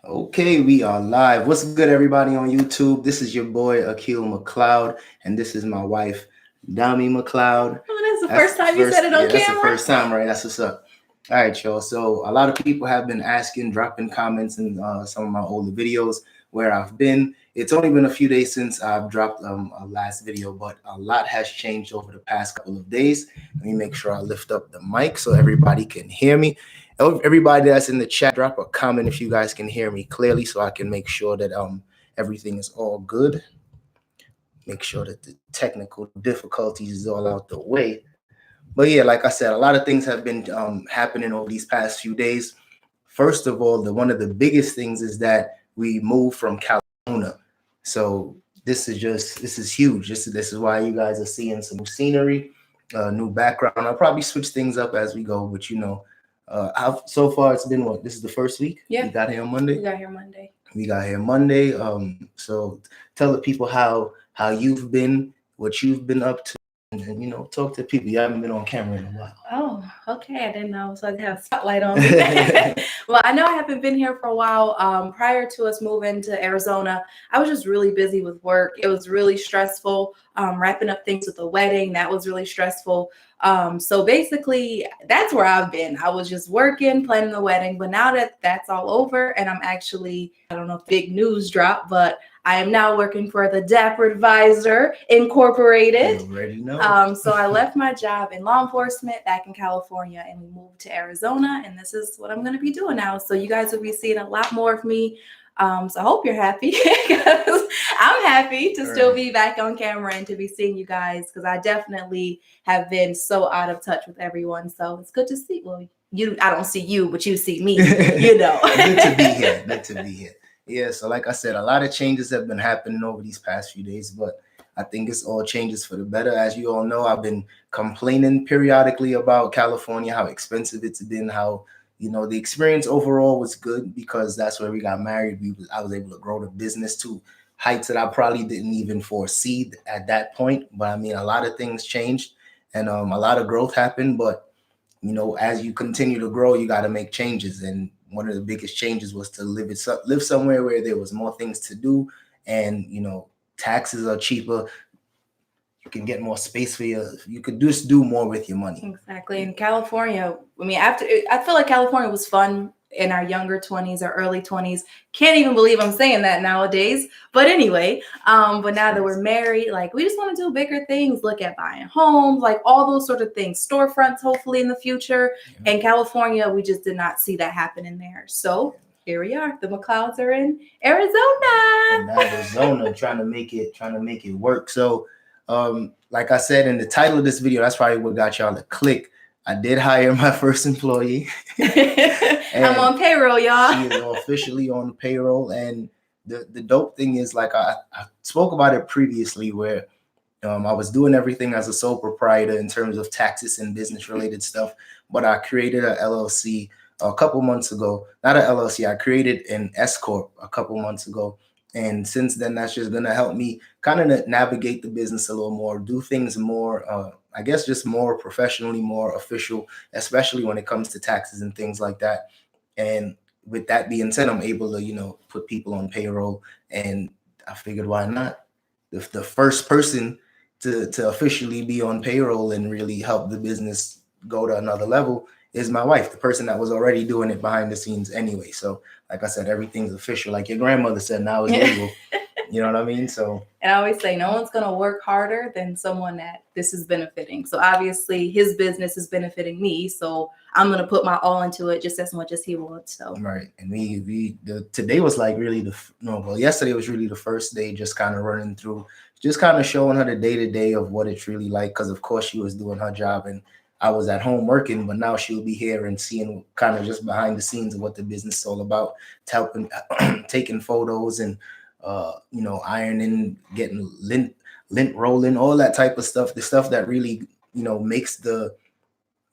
Okay, we are live. What's good, everybody on YouTube? This is your boy Akil McLeod, and this is my wife, Dami McLeod. Oh, that's the That's first the time you said first, it yeah, on that's the camera. first time, right? That's what's up. All right, y'all. So a lot of people have been asking, dropping comments in some of my older videos where I've been. It's only been a few days since I've dropped a last video, but a lot has changed over the past couple of days. Let me make sure I lift up the mic so everybody can hear me. Everybody that's in the chat, drop a comment if you guys can hear me clearly, so I can make sure that everything is all good. Make sure that the technical difficulties is all out the way. But yeah, like I said, a lot of things have been happening over these past few days. First of all, one of the biggest things is that we moved from California. So this is huge. This is why you guys are seeing some new scenery, new background. I'll probably switch things up as we go, but so far it's been what? This is the first week. Yeah. We got here on Monday. We got here Monday. We got here Monday. So tell the people how you've been, what you've been up to, and talk to people. You haven't been on camera in a while. Oh, okay. I didn't know I was supposed to have a spotlight on me. Well, I know I haven't been here for a while. Prior to us moving to Arizona, I was just really busy with work. It was really stressful. Wrapping up things with the wedding, that was really stressful. So basically, that's where I've been. I was just working, planning the wedding. But now that that's all over, and I'm actually, I don't know if big news dropped, but I am now working for the DapperAdvisor Incorporated. You already know. So I left my job in law enforcement back in California, and we moved to Arizona, and this is what I'm going to be doing now. So you guys will be seeing a lot more of me. So I hope you're happy because I'm happy to still be back on camera and to be seeing you guys, because I definitely have been so out of touch with everyone. So it's good to see. Well, I don't see you, but you see me. Good to be here. Good to be here. Yeah. So like I said, a lot of changes have been happening over these past few days, but I think it's all changes for the better. As you all know, I've been complaining periodically about California, how expensive it's been, how the experience overall was good because that's where we got married. I was able to grow the business to heights that I probably didn't even foresee at that point. But I mean, a lot of things changed and a lot of growth happened. But as you continue to grow, you got to make changes. And one of the biggest changes was to live somewhere where there was more things to do, and taxes are cheaper. You can get more space for you could just do more with your money. Exactly. In California, I mean, I feel like California was fun in our younger 20s or early 20s. Can't even believe I'm saying that nowadays. But anyway, but now that we're married, like, we just want to do bigger things, look at buying homes, like all those sort of things, storefronts, hopefully in the future. Yeah. In California, we just did not see that happening there. So here we are. The McLeods are in Arizona, trying to make it work. So like I said in the title of this video, that's probably what got y'all to click. I did hire my first employee. I'm on payroll, y'all. She is officially on payroll. And the dope thing is, like I spoke about it previously, where I was doing everything as a sole proprietor in terms of taxes and business related stuff. But I created a LLC a couple months ago. Not an LLC. I created an S Corp a couple months ago. And since then, that's just going to help me kind of navigate the business a little more, do things more, I guess, just more professionally, more official, especially when it comes to taxes and things like that. And with that being said, I'm able to, put people on payroll. And I figured, why not? The first person to officially be on payroll and really help the business go to another level is my wife, the person that was already doing it behind the scenes anyway. So like I said, everything's official. Like your grandmother said, now it's legal. You know what I mean? So, and I always say, no one's going to work harder than someone that this is benefiting. So obviously his business is benefiting me. So I'm going to put my all into it just as much as he wants. So right. And today was like really yesterday was really the first day, just kind of running through, just kind of showing her the day-to-day of what it's really like. Cause of course she was doing her job and I was at home working, but now she'll be here and seeing kind of just behind the scenes of what the business is all about, helping, taking photos and, ironing, getting lint rolling, all that type of stuff, the stuff that really, makes the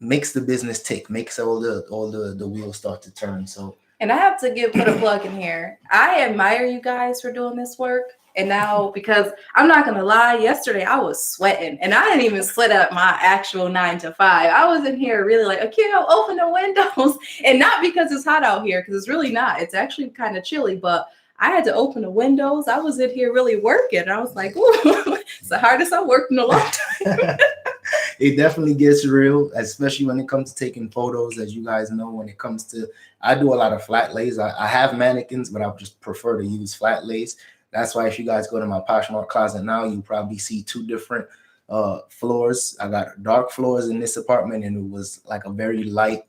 business tick, makes all the wheels start to turn. So And I have to put a plug in here. I admire you guys for doing this work. And now, because I'm not going to lie, yesterday I was sweating and I didn't even sweat at my actual 9 to 5. I was in here really like, Akil, open the windows. And not because it's hot out here, because it's really not. It's actually kind of chilly, but I had to open the windows. I was in here really working. I was like, ooh, it's the hardest I've worked in a long time. It definitely gets real, especially when it comes to taking photos. As you guys know, when it comes to, I do a lot of flat lays. I have mannequins, but I just prefer to use flat lays. That's why if you guys go to my Poshmark Closet now, you probably see 2 different floors. I got dark floors in this apartment, and it was like a very light,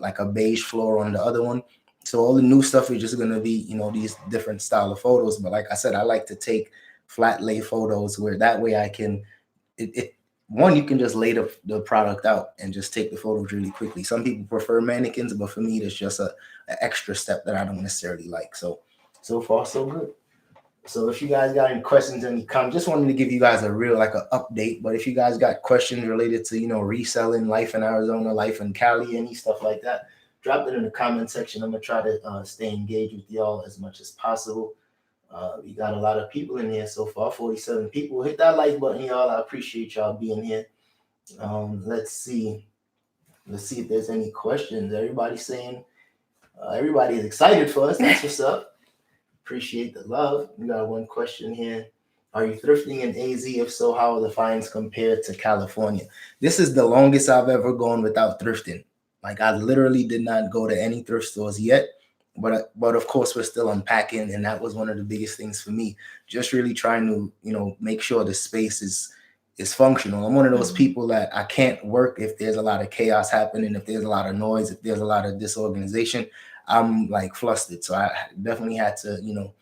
like a beige floor on the other one. So all the new stuff is just gonna be, these different style of photos. But like I said, I like to take flat lay photos where that way I can, one, you can just lay the product out and just take the photos really quickly. Some people prefer mannequins, but for me, it's just an extra step that I don't necessarily like. So far, so good. So if you guys got any questions, any comments, just wanted to give you guys a real, like, an update. But if you guys got questions related to, reselling, life in Arizona, life in Cali, any stuff like that, drop it in the comment section. I'm going to try to stay engaged with y'all as much as possible. We got a lot of people in here so far, 47 people. Hit that like button, y'all. I appreciate y'all being here. Let's see if there's any questions. Everybody's saying everybody is excited for us. That's what's up. Appreciate the love. We got one question here. Are you thrifting in AZ? If so, how are the finds compared to California? This is the longest I've ever gone without thrifting. Like, I literally did not go to any thrift stores yet. But of course, we're still unpacking, and that was one of the biggest things for me. Just really trying to, make sure the space is functional. I'm one of those people that I can't work if there's a lot of chaos happening, if there's a lot of noise, if there's a lot of disorganization. I'm like flustered. So I definitely had to,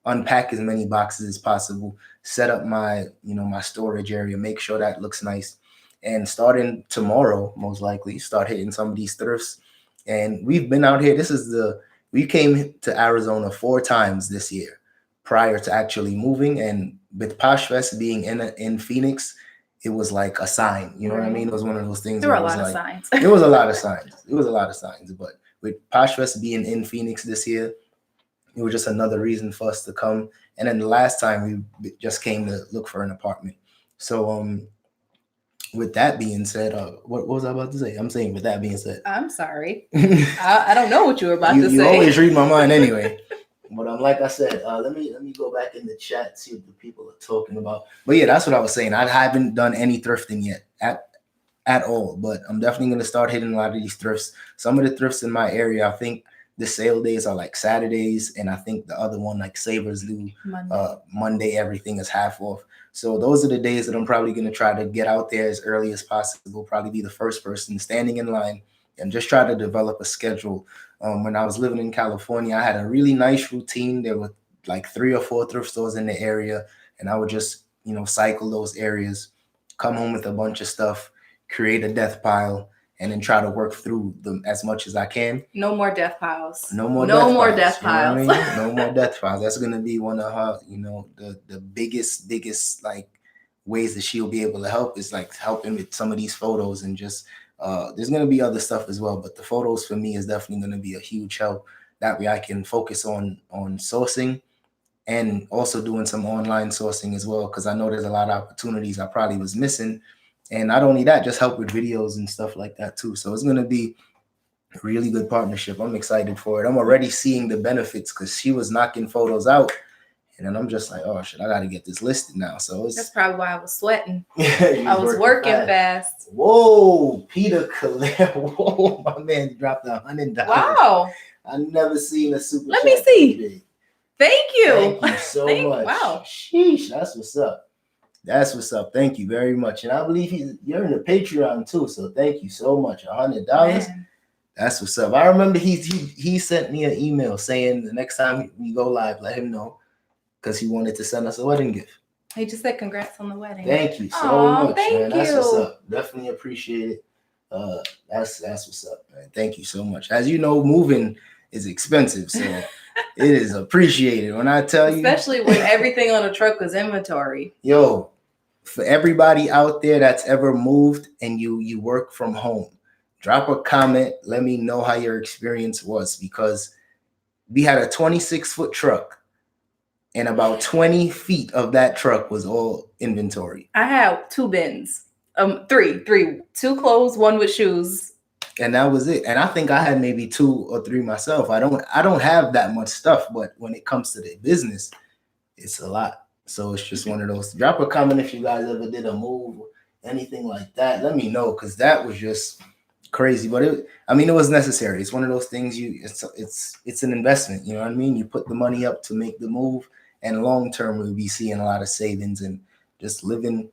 unpack as many boxes as possible, set up my, my storage area, make sure that looks nice. And starting tomorrow, most likely, start hitting some of these thrifts. And we've been out here. We came to Arizona 4 times this year prior to actually moving. And with Posh Fest being in Phoenix, it was like a sign. You know what I mean? It was one of those things. There were a lot of signs. There was a lot of signs. It was a lot of signs. But with Posh Fest being in Phoenix this year, it was just another reason for us to come. And then the last time we just came to look for an apartment. So with that being said, what was I about to say? I'm saying with that being said. I'm sorry. I don't know what you were about to say. You always read my mind anyway. But like I said, let me go back in the chat, see what the people are talking about. But yeah, that's what I was saying. I haven't done any thrifting yet at all. But I'm definitely going to start hitting a lot of these thrifts. Some of the thrifts in my area, I think the sale days are like Saturdays. And I think the other one, like Savers do, Monday, everything is half off. So those are the days that I'm probably going to try to get out there as early as possible, probably be the first person standing in line and just try to develop a schedule. When I was living in California, I had a really nice routine. There were like 3 or 4 thrift stores in the area, and I would just, cycle those areas, come home with a bunch of stuff, create a death pile, and then try to work through them as much as I can. No more death piles. No more death piles. No more death piles. That's going to be one of her, the biggest like ways that she'll be able to help is like helping with some of these photos and just there's going to be other stuff as well. But the photos for me is definitely going to be a huge help. That way I can focus on sourcing and also doing some online sourcing as well, because I know there's a lot of opportunities I probably was missing. And not only that, just help with videos and stuff like that too. So it's going to be a really good partnership. I'm excited for it. I'm already seeing the benefits because she was knocking photos out. And then I'm just like, oh, shit, I got to get this listed now. So that's probably why I was sweating. I was working fast. Whoa, Peter Calais. Whoa, my man dropped $100. Wow. I never seen a super Let me see. Thank you. Thank you so much. Wow. Sheesh, that's what's up. That's what's up. Thank you very much. And I believe you're in the Patreon too. So thank you so much. $100. Man. That's what's up. I remember he sent me an email saying the next time we go live, let him know, because he wanted to send us a wedding gift. He just said congrats on the wedding. Thank you so much, man. That's what's up. Definitely appreciate it. That's what's up, man. Thank you so much. As you know, moving is expensive, so it is appreciated. When I tell you, especially when everything on a truck is inventory. Yo, for everybody out there that's ever moved and you work from home, drop a comment. Let me know how your experience was, because we had a 26-foot truck, and about 20 feet of that truck was all inventory. I had 2 bins. Three, 2 clothes, 1 with shoes. And that was it. And I think I had maybe 2 or 3 myself. I don't have that much stuff, but when it comes to the business, it's a lot. So it's just one of those. Drop a comment if you guys ever did a move or anything like that. Let me know, because that was just crazy. But it was necessary. It's one of those things. It's an investment. You know what I mean? You put the money up to make the move, and long term we'll be seeing a lot of savings and just living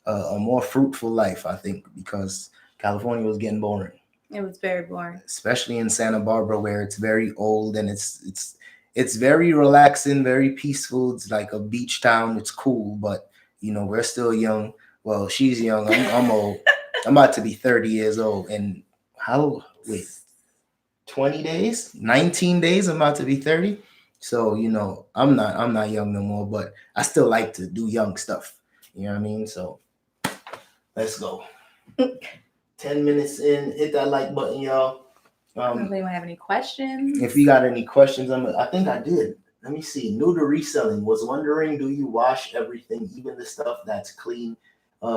a more fruitful life, I think, because California was getting boring. It was very boring, especially in Santa Barbara, where it's very old and it's very relaxing, very peaceful. It's like a beach town. It's cool, but we're still young. Well, she's young. I'm old. I'm about to be 30 years old. And 20 days, 19 days, I'm about to be 30. So, I'm not young no more, but I still like to do young stuff. You know what I mean? So let's go. 10 minutes in, hit that like button, y'all. Anyone have any questions? If you got any questions, I think I did. Let me see. New to reselling. Was wondering, do you wash everything, even the stuff that's clean,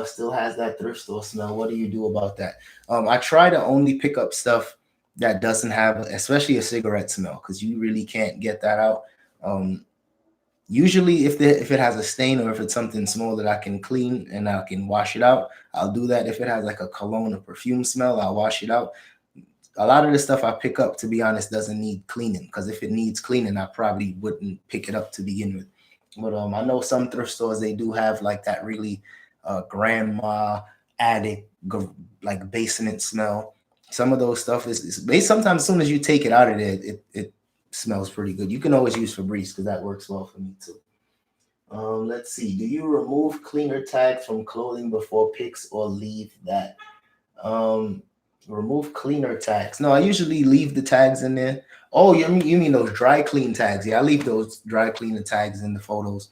still has that thrift store smell? What do you do about that? I try to only pick up stuff that doesn't have, especially a cigarette smell, because you really can't get that out. Usually if it has a stain or if it's something small that I can clean and I can wash it out, I'll do that. If it has like a cologne or perfume smell, I'll wash it out. A lot of the stuff I pick up, to be honest, doesn't need cleaning, because if it needs cleaning, I probably wouldn't pick it up to begin with. But I know some thrift stores, they do have like that really grandma attic, like basement smell. Some of those stuff is sometimes as soon as you take it out of there, it smells pretty good. You can always use Febreze, because that works well for me too. Let's see. Do you remove cleaner tags from clothing before picks, or leave that? Remove cleaner tags. No, I usually leave the tags in there. Oh, you mean those dry clean tags? Yeah, I leave those dry cleaner tags in the photos.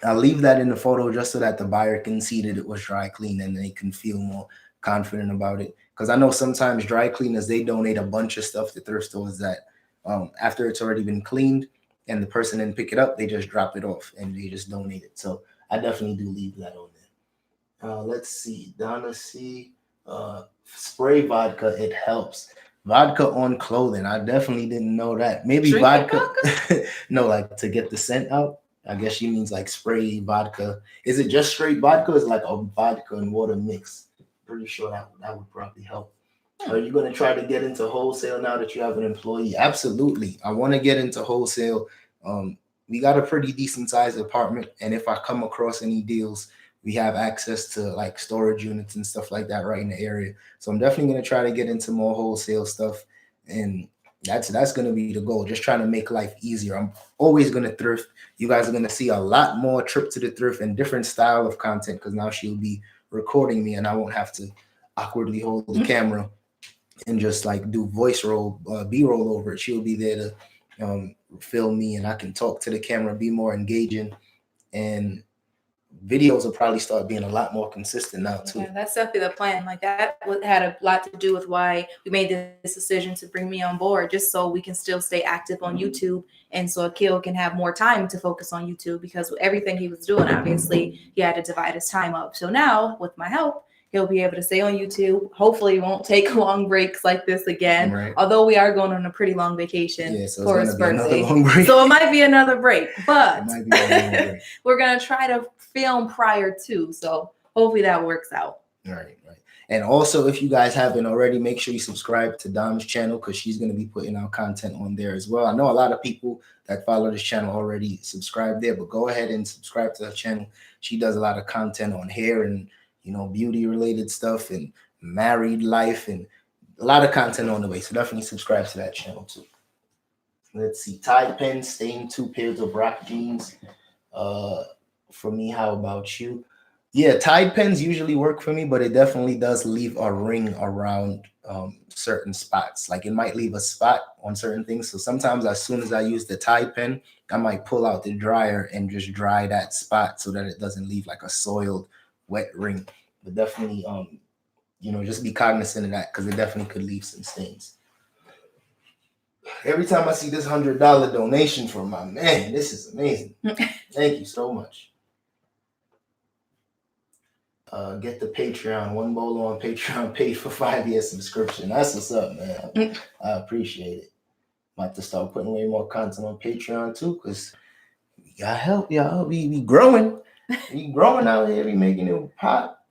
I'll leave that in the photo just so that the buyer can see that it was dry clean and they can feel more confident about it. Because I know sometimes dry cleaners, they donate a bunch of stuff to thrift stores that after it's already been cleaned and the person didn't pick it up, they just drop it off and they just donate it. So I definitely do leave that on there. Let's see. Donna C. Spray vodka, it helps. Vodka on clothing. I definitely didn't know that. Maybe vodka. No, like to get the scent out. I guess she means like spray vodka. Is it just straight vodka? Or is it like a vodka and water mix? Pretty sure that would probably help. Are you going to try to get into wholesale now that you have an employee? Absolutely. I want to get into wholesale. We got a pretty decent sized apartment, and if I come across any deals, we have access to like storage units and stuff like that right in the area. So I'm definitely going to try to get into more wholesale stuff, and that's going to be the goal. Just trying to make life easier. I'm always going to thrift. You guys are going to see a lot more trip to the thrift and different style of content, because now she'll be recording me and I won't have to awkwardly hold the camera and just like do voice roll, B-roll over it. She'll be there to film me, and I can talk to the camera, be more engaging, and videos will probably start being a lot more consistent now too. Yeah, that's definitely the plan. Like that had a lot to do with why we made this decision to bring me on board, just so we can still stay active on YouTube, and so Akil can have more time to focus on YouTube, because with everything he was doing, obviously he had to divide his time up. So now with my help, he'll be able to stay on YouTube. Hopefully he won't take long breaks like this again. Right. Although we are going on a pretty long vacation for his birthday. So it might be another break. But we're going to try to film prior to. So hopefully that works out. Right. And also, if you guys haven't already, make sure you subscribe to Dom's channel, because she's going to be putting out content on there as well. I know a lot of people that follow this channel already subscribe there, but go ahead and subscribe to her channel. She does a lot of content on hair and beauty related stuff and married life, and a lot of content on the way. So definitely subscribe to that channel too. Let's see. Tide pen, stained 2 pairs of rock jeans. For me, how about you? Yeah, Tide pens usually work for me, but it definitely does leave a ring around certain spots. Like it might leave a spot on certain things. So sometimes as soon as I use the Tide pen, I might pull out the dryer and just dry that spot so that it doesn't leave like a soiled, wet ring. But definitely just be cognizant of that, because it definitely could leave some stains. Every time I see this $100 donation from my man, this is amazing. Thank you so much. Get the Patreon, one bolo on Patreon, paid for 5-year subscription. That's what's up, man. I appreciate it. I'm about to start putting way more content on Patreon too, because we got help, y'all. We growing. We growing out here. We making it pop.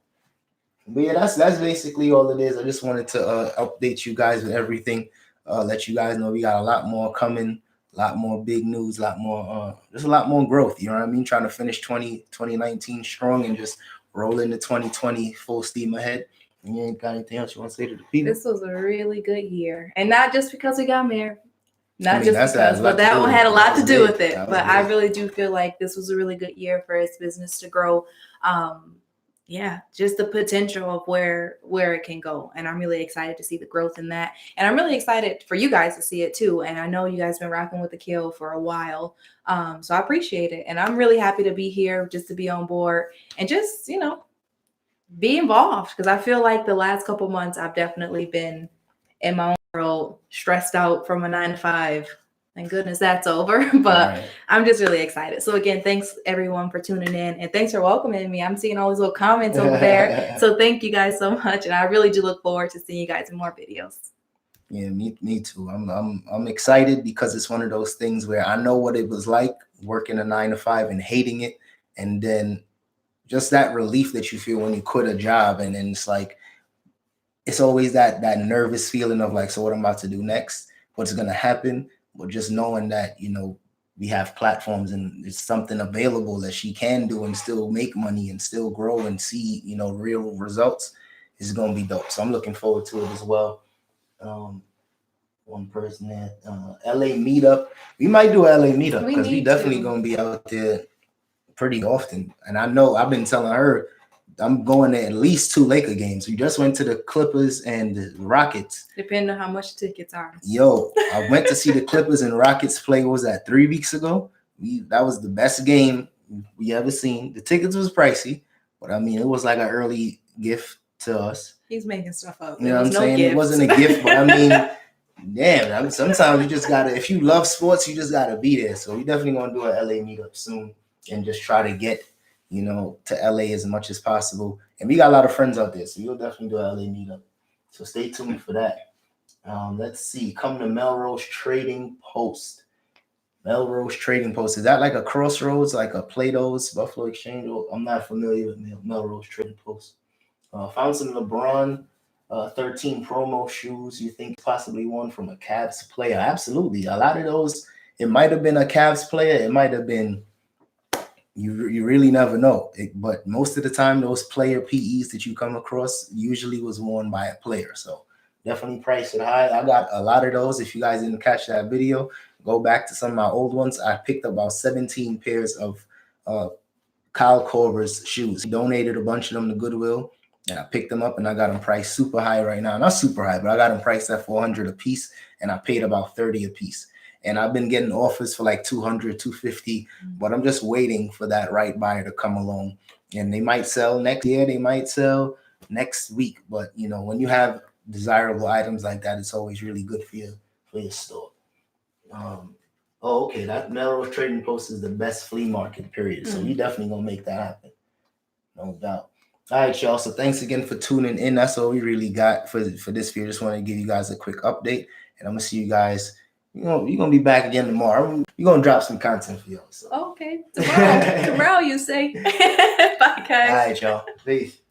But yeah, that's basically all it is. I just wanted to update you guys with everything. Let you guys know we got a lot more coming, a lot more big news, a lot more, just a lot more growth. You know what I mean? Trying to finish 2019 strong and just roll into 2020 full steam ahead. You ain't got anything else you want to say to the people? This was a really good year. And not just because we got married. Not I mean, just because, but that one had a lot to do with it. But I really do feel like this was a really good year for his business to grow. Yeah, just the potential of where it can go. And I'm really excited to see the growth in that. And I'm really excited for you guys to see it too. And I know you guys been rocking with Akil for a while. So I appreciate it. And I'm really happy to be here, just to be on board and just, you know, be involved. Because I feel like the last couple months I've definitely been in my own world, stressed out from a 9-to-5. Thank goodness that's over. But right. I'm just really excited. So again, thanks everyone for tuning in, and thanks for welcoming me. I'm seeing all these little comments over there. So thank you guys so much. And I really do look forward to seeing you guys in more videos. Yeah, me too. I'm excited because it's one of those things where I know what it was like working a 9-to-5 and hating it. And then just that relief that you feel when you quit a job. And then it's like, it's always that nervous feeling of like, so what I'm about to do next, what's going to happen. But just knowing that, you know, we have platforms and there's something available that she can do and still make money and still grow and see, you know, real results is going to be dope. So I'm looking forward to it as well. One person at LA meetup. We might do a LA meetup because we definitely going to be out there pretty often. And I know I've been telling her I'm going to at least 2 Laker games. We just went to the Clippers and the Rockets. Depending on how much tickets are. Yo, I went to see the Clippers and Rockets play. What was that, 3 weeks ago? That was the best game we ever seen. The tickets was pricey, but I mean, it was like an early gift to us. He's making stuff up. You know what I'm saying? It wasn't a gift, but I mean, damn, sometimes you just gotta, if you love sports, you just gotta be there. So we definitely gonna do an LA meetup soon and just try to get, you know, to LA as much as possible. And we got a lot of friends out there, so you'll definitely do an LA meetup. So stay tuned for that. Let's see. Come to Melrose Trading Post. Melrose Trading Post. Is that like a Crossroads, like a Plato's, Buffalo Exchange? I'm not familiar with Melrose Trading Post. Found some LeBron 13 promo shoes. You think possibly one from a Cavs player? Absolutely. A lot of those, it might have been a Cavs player. It might have been, you really never know. But most of the time, those player PEs that you come across usually was worn by a player. So definitely price it high. I got a lot of those. If you guys didn't catch that video, go back to some of my old ones. I picked about 17 pairs of Kyle Korver's shoes. He donated a bunch of them to Goodwill, and I picked them up and I got them priced super high right now. Not super high, but I got them priced at $400 a piece, and I paid about $30 a piece. And I've been getting offers for like $200, $250, but I'm just waiting for that right buyer to come along. And they might sell next year, they might sell next week. But you know, when you have desirable items like that, it's always really good for your store. Okay, that Melrose Trading Post is the best flea market, period. So we definitely gonna make that happen, no doubt. All right, y'all. So thanks again for tuning in. That's all we really got for this video. Just wanted to give you guys a quick update, and I'm gonna see you guys. You're gonna be back again tomorrow. We're gonna drop some content for y'all. So. Okay, tomorrow you say. Bye, guys. All right, y'all. Peace.